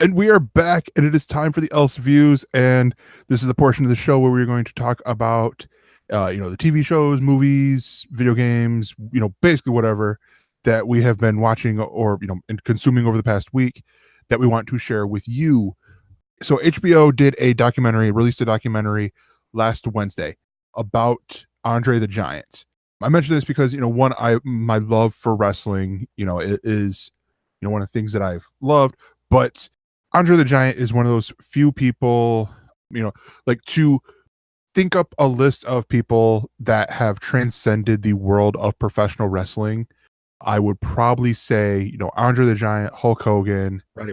And we are back, and it is time for the ElseViews, and this is the portion of the show where we're going to talk about, the TV shows, movies, video games, basically whatever that we have been watching or and consuming over the past week that we want to share with you. So HBO released a documentary last Wednesday about Andre the Giant. I mentioned this because my love for wrestling, it is one of the things that I've loved, but Andre the Giant is one of those few people, like to think up a list of people that have transcended the world of professional wrestling. I would probably say, Andre the Giant, Hulk Hogan, Roddy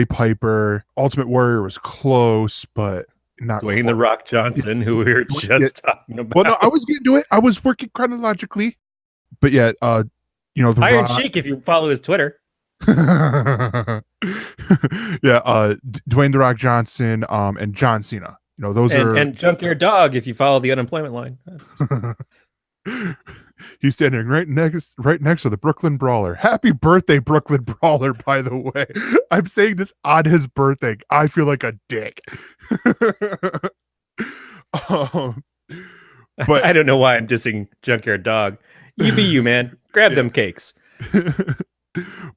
Piper, Ultimate Warrior was close, but not Dwayne quite. "The Rock" Johnson, who we were just talking about. Well, no, I was getting to it. I was working chronologically, but yeah, the Iron Rock. Sheik, if you follow his Twitter. Yeah, Dwayne "The Rock" Johnson, and John Cena. And Junkyard Dog, if you follow the unemployment line. He's standing right next to the Brooklyn Brawler. Happy birthday, Brooklyn Brawler, by the way. I'm saying this on his birthday. I feel like a dick. But I don't know why I'm dissing Junkyard Dog. You be you, man. Grab them cakes.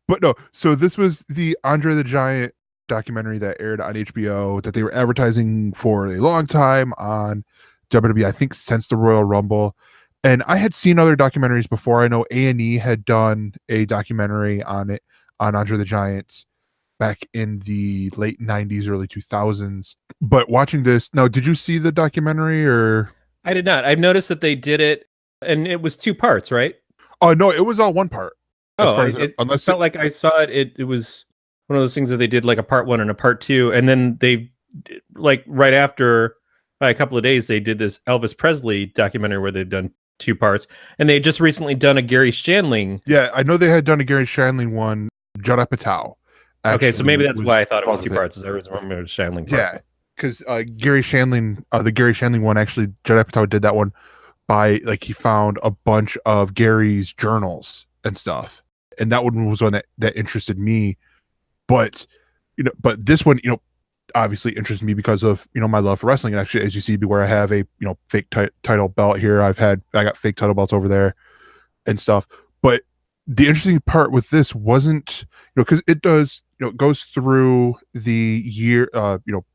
But no, so this was the Andre the Giant documentary that aired on HBO that they were advertising for a long time on WWE, I think since the Royal Rumble. And I had seen other documentaries before. I know A&E had done a documentary on Andre the Giant back in the late 90s, early 2000s. But watching this, now, did you see the documentary or? I did not. I've noticed that they did it, and it was 2 parts, right? Oh, no, it was all one part. It felt like I saw it. It was one of those things that they did like a part 1 and a part 2, and then they, like right after, by a couple of days, they did this Elvis Presley documentary where they've done 2 parts, and they just recently done a Gary Shandling. Yeah, I know they had done a Gary Shandling one. Judd Apatow. Okay, so maybe that's why I thought it was 2 parts. Is I remember it was Shandling. Yeah, because Gary Shandling, the Gary Shandling one, actually, Judd Apatow did that one by he found a bunch of Gary's journals and stuff, and that one was one that interested me. But but this one, obviously interested me because of my love for wrestling. And actually, as you see, where I have a fake title belt here, I got fake title belts over there and stuff. But the interesting part with this wasn't because it does goes through the year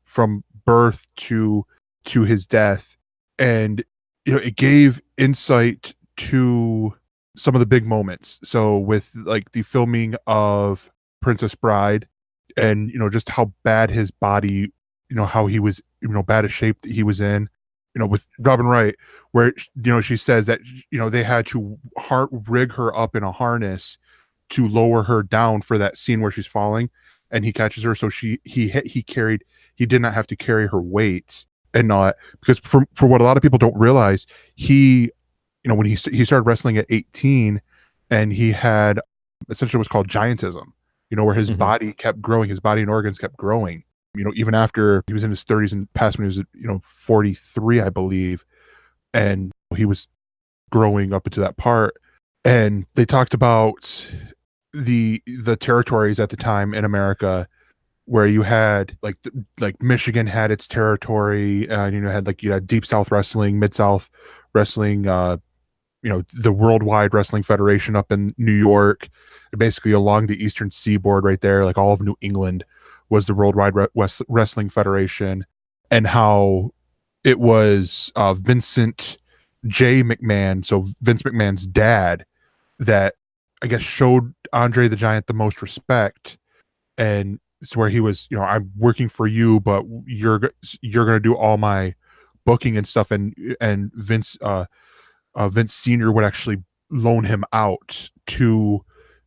from birth to his death, and it gave insight to some of the big moments. So with the filming of Princess Bride, and just how bad his body, how he was, bad a shape that he was in, with Robin Wright, where she says that they had to rig her up in a harness to lower her down for that scene where she's falling, and he catches her, so he did not have to carry her weight, and not because for what a lot of people don't realize, he when he started wrestling at 18, and he had essentially what's called giantism, where his body kept growing, his body and organs kept growing, even after he was in his 30s and past when he was 43, I believe, and he was growing up into that part. And they talked about the territories at the time in America, where you had like Michigan had its territory, and you had Deep South Wrestling, Mid South Wrestling, the Worldwide Wrestling Federation up in New York, basically along the Eastern Seaboard right there, like all of New England was the Worldwide Wrestling Federation, and how it was Vincent J. McMahon, so Vince McMahon's dad, that I guess showed Andre the Giant the most respect, and it's where he was, I'm working for you, but you're gonna do all my booking and stuff, and Vince Sr. would actually loan him out to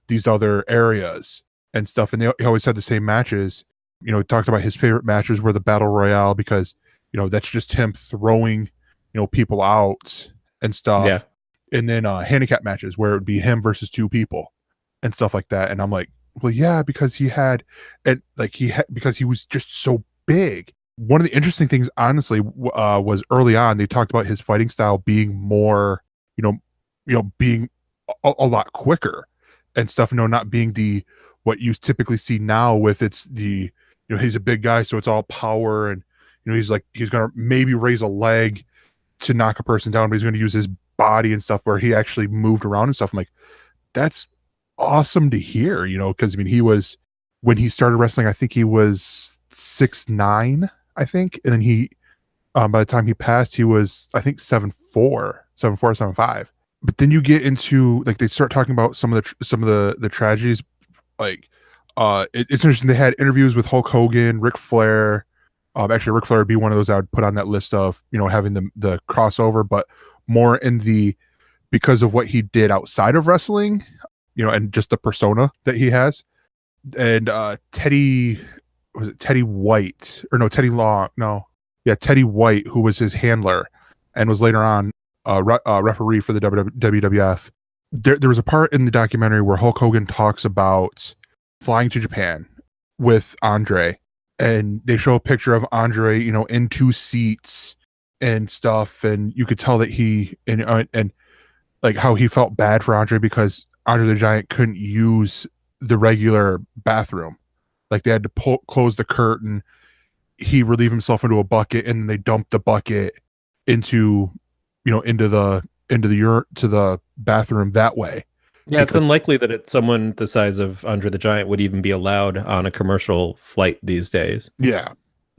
these other areas and stuff. And he always had the same matches. He talked about his favorite matches were the Battle Royale, because, that's just him throwing, people out and stuff. Yeah. And then handicap matches where it would be him versus 2 people and stuff like that. And I'm like, well, yeah, because he was just so big. One of the interesting things, honestly, was early on, they talked about his fighting style being more, being a lot quicker and stuff, not being the what you typically see now with it's the, he's a big guy, so it's all power, and he's gonna maybe raise a leg to knock a person down, but he's gonna use his body and stuff where he actually moved around and stuff. I'm like, that's awesome to hear, because I mean, he was, when he started wrestling, I think he was 6'9", I think, and then he by the time he passed, he was, I think, 7'4", 7'5". But then you get into, like, they start talking about some of the tragedies. Like, it's interesting. They had interviews with Hulk Hogan, Ric Flair. Actually, Ric Flair would be one of those I would put on that list of, having the crossover, but more in the, because of what he did outside of wrestling, and just the persona that he has. And Teddy, was it Teddy White? Or no, Teddy Long. No. Yeah, Teddy White, who was his handler and was later on referee for the WWF. There was a part in the documentary where Hulk Hogan talks about flying to Japan with Andre, and they show a picture of Andre, in 2 seats and stuff, and you could tell that he and like how he felt bad for Andre because Andre the Giant couldn't use the regular bathroom. Like, they had to close the curtain. He relieved himself into a bucket, and they dumped the bucket into the bathroom that way. Yeah, it's unlikely that someone the size of Andre the Giant would even be allowed on a commercial flight these days. Yeah.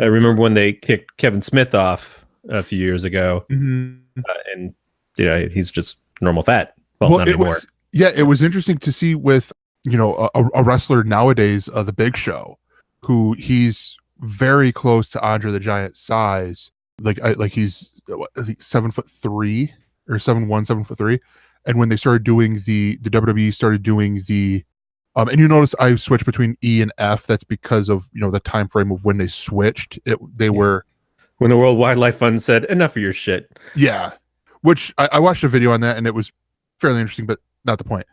I remember when they kicked Kevin Smith off a few years ago, and he's just normal fat. Well, not anymore. It was interesting to see with, a wrestler nowadays, the Big Show, who he's very close to Andre the Giant's size. Like he's, I think 7'3" or 7'1", 7'3". And when they started doing the WWE started doing the, and you notice I switched between E and F. That's because of, the time frame of when they switched. They were when the World Wildlife Fund said enough of your shit. Yeah, which I watched a video on that, and it was fairly interesting, but not the point.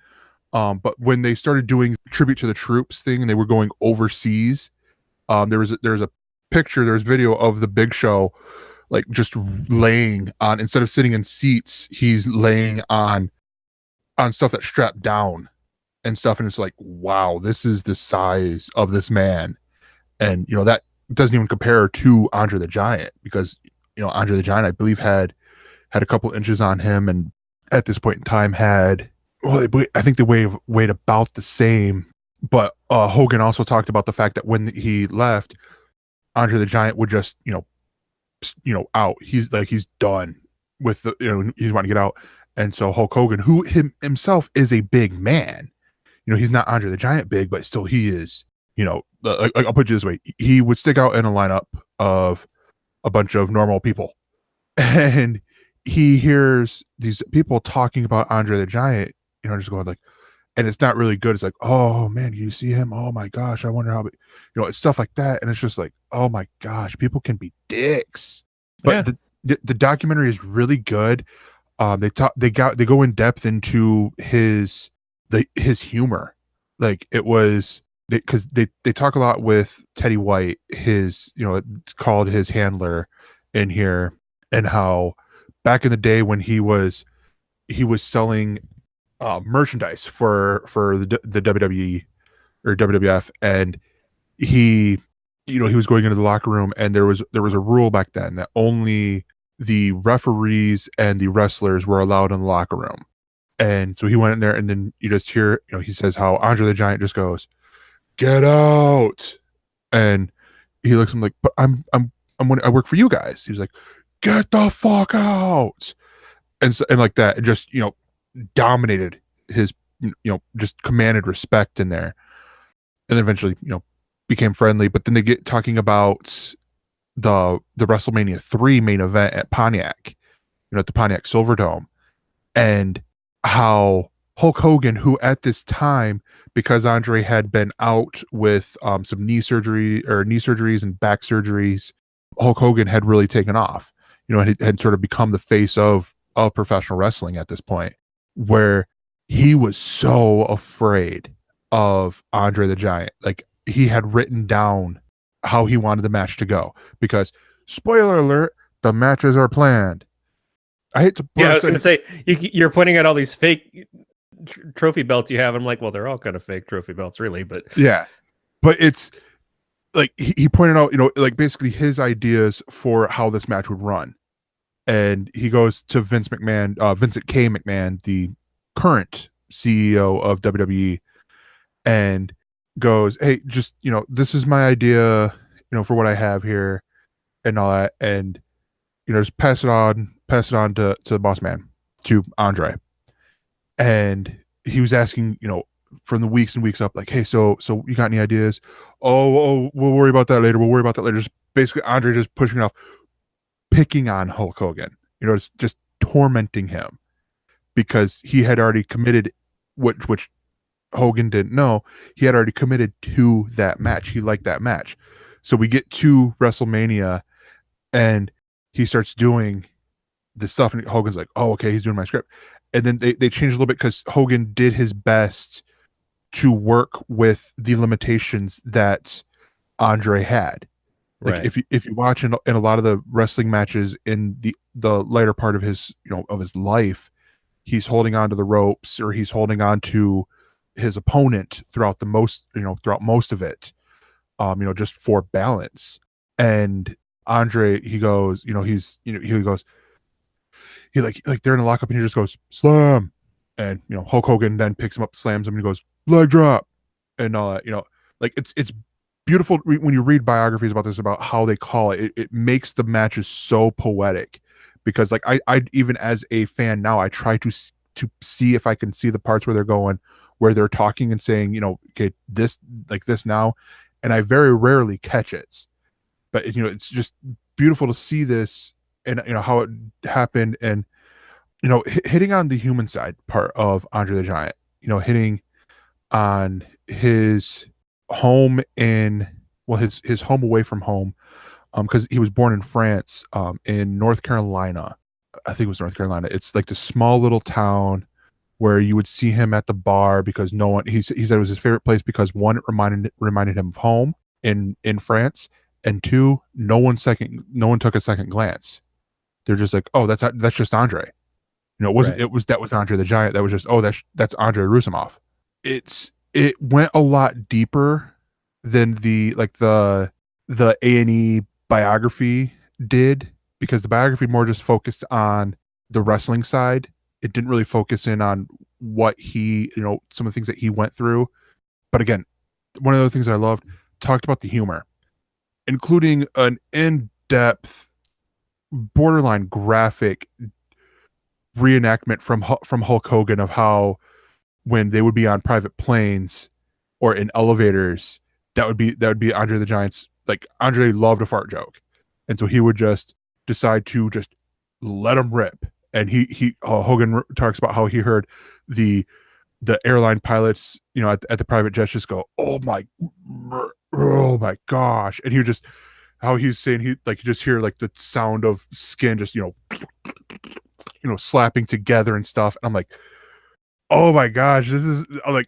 But when they started doing tribute to the troops thing, and they were going overseas, there was a picture, there's video of the Big Show, like, just laying on, instead of sitting in seats, he's laying on stuff that's strapped down and stuff, and it's like, wow, this is the size of this man. And that doesn't even compare to Andre the Giant, because Andre the Giant, I believe, had a couple inches on him, and at this point in time had, I think they weighed about the same. But Hogan also talked about the fact that when he left, Andre the Giant would just out. He's done with the, he's wanting to get out. And so Hulk Hogan, who himself is a big man, he's not Andre the Giant big, but still he is, I'll put it this way, he would stick out in a lineup of a bunch of normal people, and he hears these people talking about Andre the Giant, just going like, and it's not really good. It's like, oh man, you see him? Oh my gosh, I wonder how, it's stuff like that. And it's just like, oh my gosh, people can be dicks. But the documentary is really good. They go in depth into his humor. Like, it was, because they talk a lot with Teddy White, his, it's called his handler in here, and how back in the day when he was selling merchandise for the WWE or WWF, and he was going into the locker room, and there was a rule back then that only the referees and the wrestlers were allowed in the locker room. And so he went in there, and then you just hear, he says how Andre the Giant just goes, "Get out!" And he looks at him like, "But I work for you guys." He was like, "Get the fuck out!" And like that, and just dominated his, just commanded respect in there, and then eventually became friendly. But then they get talking about the WrestleMania 3 main event at Pontiac, at the Pontiac Silverdome, and how Hulk Hogan, who at this time, because Andre had been out with some knee surgeries and back surgeries, Hulk Hogan had really taken off, had sort of become the face of professional wrestling at this point, where he was so afraid of Andre the Giant. Like, he had written down how he wanted the match to go, because, spoiler alert, the matches are planned. I hate to. Yeah, I was going to say, you're pointing out all these fake trophy belts you have. I'm like, well, they're all kind of fake trophy belts, really. But yeah, but it's like he pointed out, like basically his ideas for how this match would run, and he goes to Vincent K. McMahon, the current CEO of WWE, and goes, hey, just this is my idea, for what I have here and all that, and just pass it on to the boss man, to Andre. And he was asking, from the weeks and weeks up, like, hey, so you got any ideas? Oh, we'll worry about that later. Just basically Andre just pushing it off, picking on Hulk Hogan, just tormenting him because he had already committed, which Hogan didn't know. He had already committed to that match. He liked that match. So we get to WrestleMania and he starts doing the stuff, and Hogan's like, oh, okay, he's doing my script. And then they changed a little bit because Hogan did his best to work with the limitations that Andre had. Like right. if you watch in a lot of the wrestling matches in the later part of his of his life, he's holding on to the ropes, or he's holding on to his opponent throughout most of it, just for balance. And Andre, he goes, he goes, he like they're in a lockup, and he just goes slam, and Hulk Hogan then picks him up, slams him, and he goes leg drop, and all that. Like it's beautiful when you read biographies about this, about how they call it. It makes the matches so poetic, because like I even as a fan now, I try to see if I can see the parts where they're going, where they're talking and saying, okay, this like this now, and I very rarely catch it. But it's just beautiful to see this, and how it happened, and hitting on the human side part of Andre the Giant, hitting on his home his home away from home, because he was born in France, in North Carolina. I think it was North Carolina. It's like the small little town where you would see him at the bar, because no one, he said it was his favorite place because, one, it reminded him of home in France, and two, no one took a second glance. They're just like, oh, that's just Andre. It wasn't. Right. That was Andre the Giant. That was just, oh, that's Andre Rusimov. It went a lot deeper than the A&E biography did, because the biography more just focused on the wrestling side. It didn't really focus in on what he, some of the things that he went through. But again, one of the things I loved, talked about the humor, including an in-depth, borderline graphic reenactment from Hulk Hogan of how, when they would be on private planes or in elevators, that would be Andre the Giant's, like, Andre loved a fart joke, and so he would just decide to just let him rip. And Hogan talks about how he heard the airline pilots, at the private jets, just go, oh my gosh. And he would just, how he's saying, you just hear like the sound of skin just slapping together and stuff. And I'm like, oh my gosh, this is like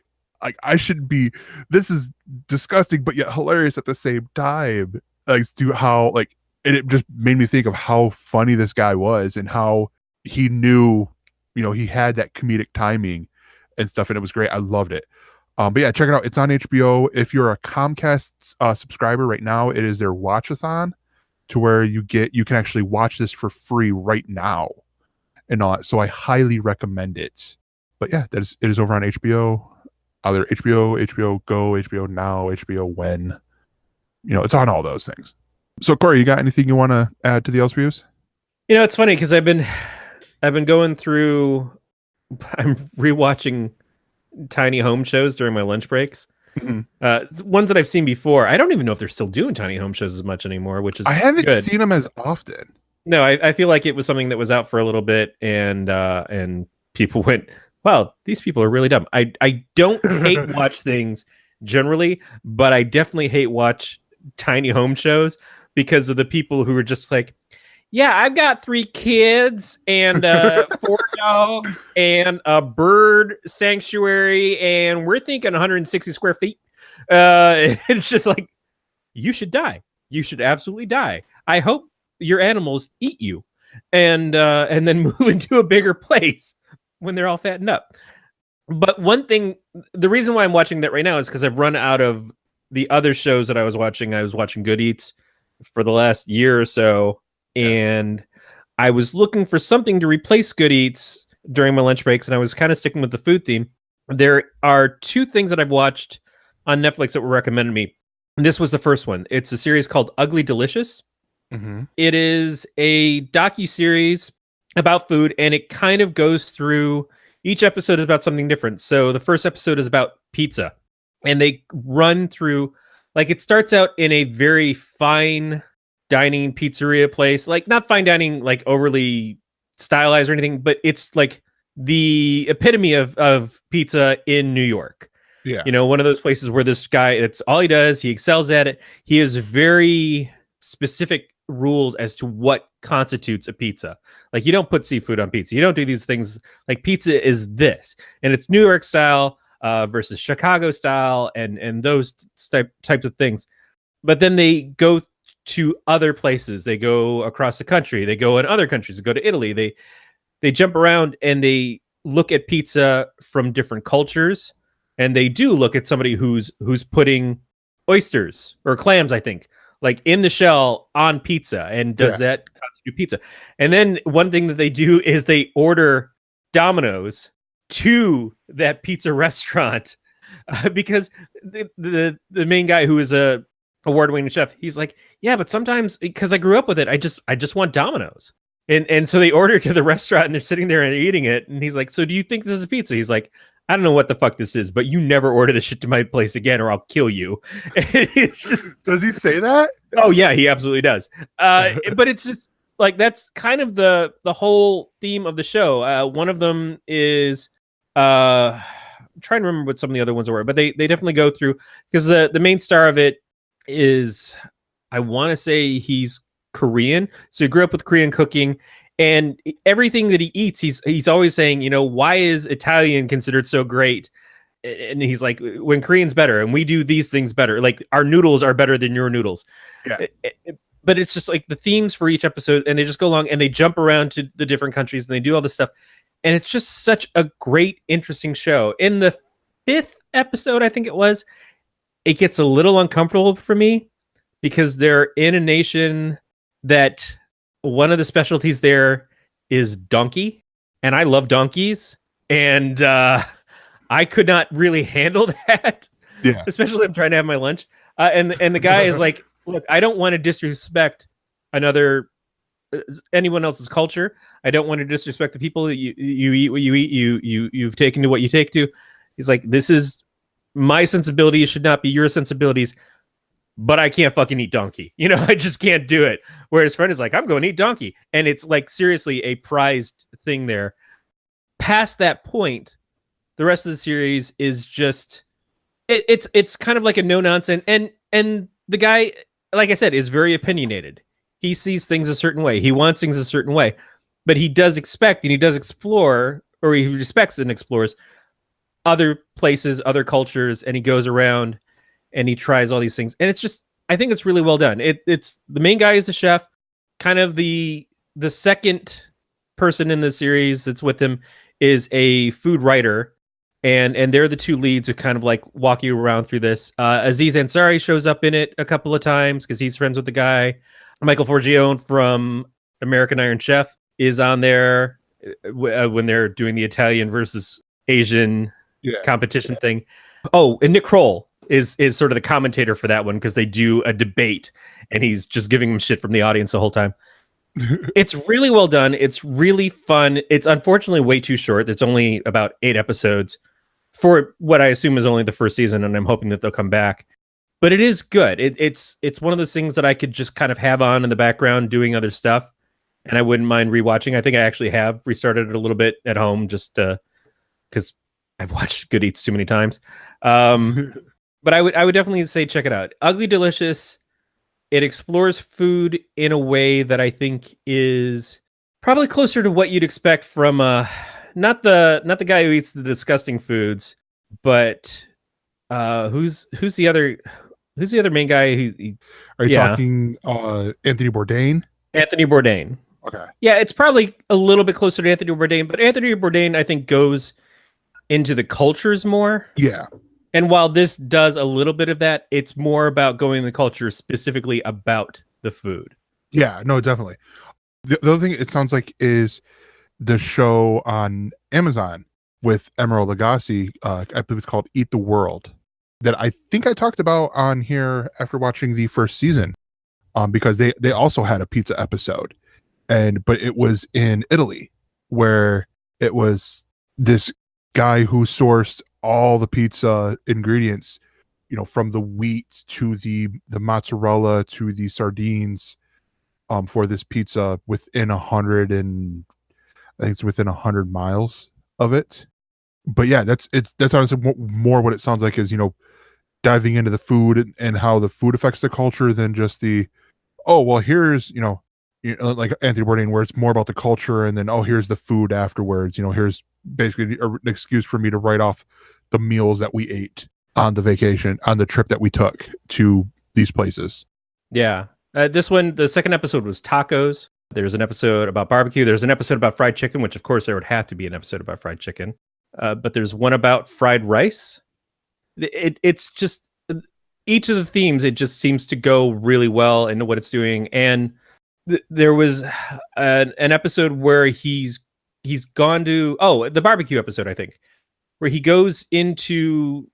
I should be, this is disgusting but yet hilarious at the same time. Like, to how, like, and it just made me think of how funny this guy was, and how he knew, he had that comedic timing and stuff, and it was great. I loved it. But yeah, check it out. It's on HBO. If you're a Comcast subscriber right now, it is their watchathon, to where you can actually watch this for free right now and all that. So I highly recommend it. But yeah, it is over on HBO. Either HBO Go, HBO Now, HBO When. It's on all those things. So Corey, you got anything you want to add to the ElseViews? It's funny because I've been going through. I'm rewatching tiny home shows during my lunch breaks. Mm-hmm. Ones that I've seen before. I don't even know if they're still doing tiny home shows as much anymore, which is, I haven't good. seen them as often. No, I feel like it was something that was out for a little bit, and people went, wow, these people are really dumb. I don't hate watch things generally, but I definitely hate watch tiny home shows because of the people who are just like, yeah, I've got 3 kids and 4 dogs and a bird sanctuary, and we're thinking 160 square feet. It's just like, you should die. You should absolutely die. I hope your animals eat you, and then move into a bigger place when they're all fattened up. But one thing, the reason why I'm watching that right now is because I've run out of the other shows that I was watching. I was watching Good Eats for the last year or so, and I was looking for something to replace Good Eats during my lunch breaks, and I was kind of sticking with the food theme. There are two things that I've watched on Netflix that were recommended to me. And this was the first one. It's a series called Ugly Delicious. Mm-hmm. It is a docu-series about food, and it kind of goes through, each episode is about something different. So the first episode is about pizza, and they run through, like, it starts out in a very fine dining pizzeria place, like not fine dining, like overly stylized or anything, but it's like the epitome of pizza in New York. Yeah. You know, one of those places where this guy, it's all he does, he excels at it. He has very specific rules as to what constitutes a pizza. Like, you don't put seafood on pizza. You don't do these things. Like, pizza is this, and it's New York style versus Chicago style, and those types of things. But then they go to other places. They go across the country. They go in other countries. They go to Italy. They jump around, and they look at pizza from different cultures. And they do look at somebody who's putting oysters or clams, I think, like in the shell on pizza, and does that constitute pizza? And then one thing that they do is they order Domino's to that pizza restaurant because the main guy, who is a award-winning chef, he's like, yeah, but sometimes, because I grew up with it, I just want Domino's. And so they order to the restaurant, and they're sitting there and they're eating it. And he's like, so do you think this is a pizza? He's like, I don't know what the fuck this is, but you never order this shit to my place again, or I'll kill you. It's just, does he say that? Oh yeah, he absolutely does. But it's just like, that's kind of the whole theme of the show. One of them is I'm trying to remember what some of the other ones were, but they definitely go through, because the main star of it is, I want to say he's Korean, so he grew up with Korean cooking. And everything that he eats, he's always saying, you know, why is Italian considered so great? And he's like, when Korean's better, and we do these things better. Like, our noodles are better than your noodles. Yeah. But it's just like the themes for each episode, and they just go along and they jump around to the different countries, and they do all this stuff. And it's just such a great, interesting show. In the 5th episode, I think it was, it gets a little uncomfortable for me, because they're in a nation that one of the specialties there is donkey, and I love donkeys, and I could not really handle that. Yeah, especially I'm trying to have my lunch, and the guy is like, look, I don't want to disrespect anyone else's culture. I don't want to disrespect the people that you eat what you eat. You've taken to what you take to. He's like, this is my sensibilities, should not be your sensibilities. But I can't fucking eat donkey. You know, I just can't do it. Whereas friend is like, I'm going to eat donkey. And it's like, seriously, a prized thing there. Past that point, the rest of the series is just, it's kind of like a no nonsense. And the guy, like I said, is very opinionated. He sees things a certain way. He wants things a certain way. But he does expect, and he does explore, or he respects and explores other places, other cultures, and he goes around and he tries all these things. And it's just, I think it's really well done. It's the main guy is a chef. Kind of the second person in the series that's with him is a food writer, and they're the two leads who kind of like walk you around through this. Aziz Ansari shows up in it a couple of times because he's friends with the guy. Michael Forgione from American Iron Chef is on there when they're doing the Italian versus Asian competition thing. Oh, and Nick Kroll is sort of the commentator for that one, because they do a debate and he's just giving them shit from the audience the whole time. It's really well done. It's really fun. It's unfortunately way too short. It's only about 8 episodes for what I assume is only the first season, and I'm hoping that they'll come back. But it is good. It's one of those things that I could just kind of have on in the background doing other stuff, and I wouldn't mind rewatching. I think I actually have restarted it a little bit at home just because I've watched Good Eats too many times. But I would definitely say check it out. Ugly Delicious. It explores food in a way that I think is probably closer to what you'd expect from not the guy who eats the disgusting foods, but who's the other main guy? Are you talking Anthony Bourdain? Anthony Bourdain. Okay. Yeah, it's probably a little bit closer to Anthony Bourdain, but Anthony Bourdain, I think, goes into the cultures more. Yeah. And while this does a little bit of that, it's more about going in the culture specifically about the food. Yeah, no, definitely. The other thing it sounds like is the show on Amazon with Emerald Lagasse. I believe it's called Eat the World, that I think I talked about on here after watching the first season, because they also had a pizza episode, but it was in Italy, where it was this guy who sourced all the pizza ingredients, from the wheat to the mozzarella to the sardines, for this pizza within 100 and I think it's within 100 miles of it. But yeah, that's honestly more what it sounds like is, diving into the food and how the food affects the culture than just oh, well, here's, like Anthony Bourdain, where it's more about the culture, and then, oh, here's the food afterwards. Here's basically an excuse for me to write off the meals that we ate on the vacation, on the trip that we took to these places. Yeah. This one, the second episode was tacos. There's an episode about barbecue. There's an episode about fried chicken, which of course there would have to be an episode about fried chicken. But there's one about fried rice. It's just each of the themes, it just seems to go really well into what it's doing. And there was an episode where he's gone to the barbecue episode, I think, where he goes into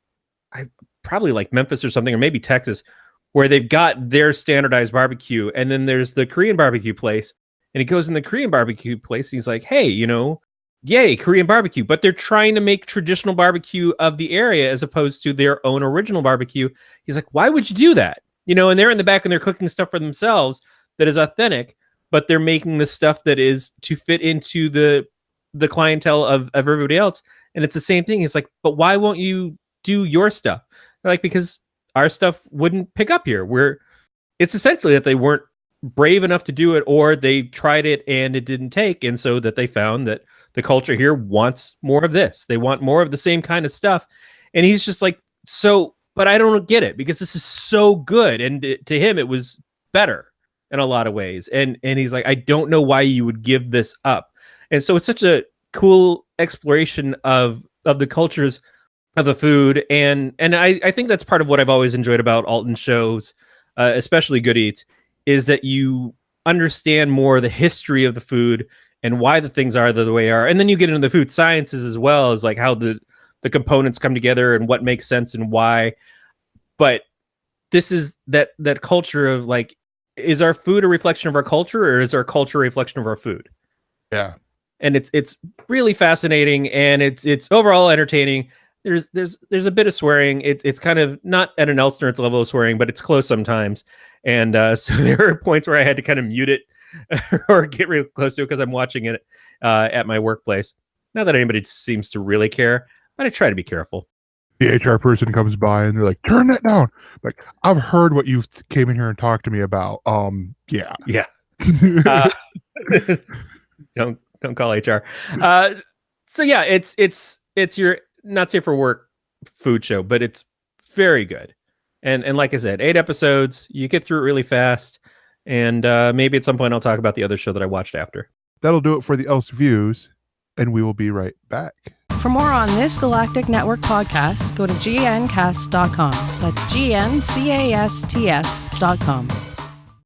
probably like Memphis or something, or maybe Texas, where they've got their standardized barbecue, and then there's the Korean barbecue place, and he goes in the Korean barbecue place, and he's like, hey, yay, Korean barbecue, but they're trying to make traditional barbecue of the area as opposed to their own original barbecue. He's like, why would you do that? And they're in the back and they're cooking stuff for themselves that is authentic, but they're making the stuff that is to fit into the clientele of everybody else. And it's the same thing. It's like, but why won't you do your stuff? They're like, because our stuff wouldn't pick up here. It's essentially that they weren't brave enough to do it, or they tried it and it didn't take. And so that they found that the culture here wants more of this. They want more of the same kind of stuff. And he's just like, but I don't get it, because this is so good. And to him, it was better in a lot of ways. And he's like, I don't know why you would give this up. And so it's such a cool exploration of the cultures of the food. And I think that's part of what I've always enjoyed about Alton shows, especially Good Eats, is that you understand more the history of the food and why the things are the way they are. And then you get into the food sciences as well, as like how the components come together and what makes sense and why. But this is that culture of like, is our food a reflection of our culture, or is our culture a reflection of our food? Yeah. And it's really fascinating, and it's overall entertaining. There's a bit of swearing. It's kind of not at an ElseNerds level of swearing, but it's close sometimes. And so there are points where I had to kind of mute it or get real close to it because I'm watching it at my workplace. Not that anybody seems to really care, but I try to be careful. The HR person comes by and they're like, turn that down. Like, I've heard what you came in here and talked to me about. Yeah. Yeah. Don't call HR. So yeah, it's your not safe for work food show, but it's very good. And like I said, 8 episodes, you get through it really fast. And maybe at some point I'll talk about the other show that I watched after. That'll do it for the ElseViews, and we will be right back. For more on this Galactic Network podcast, go to gncast.com. That's GNCASTS.com.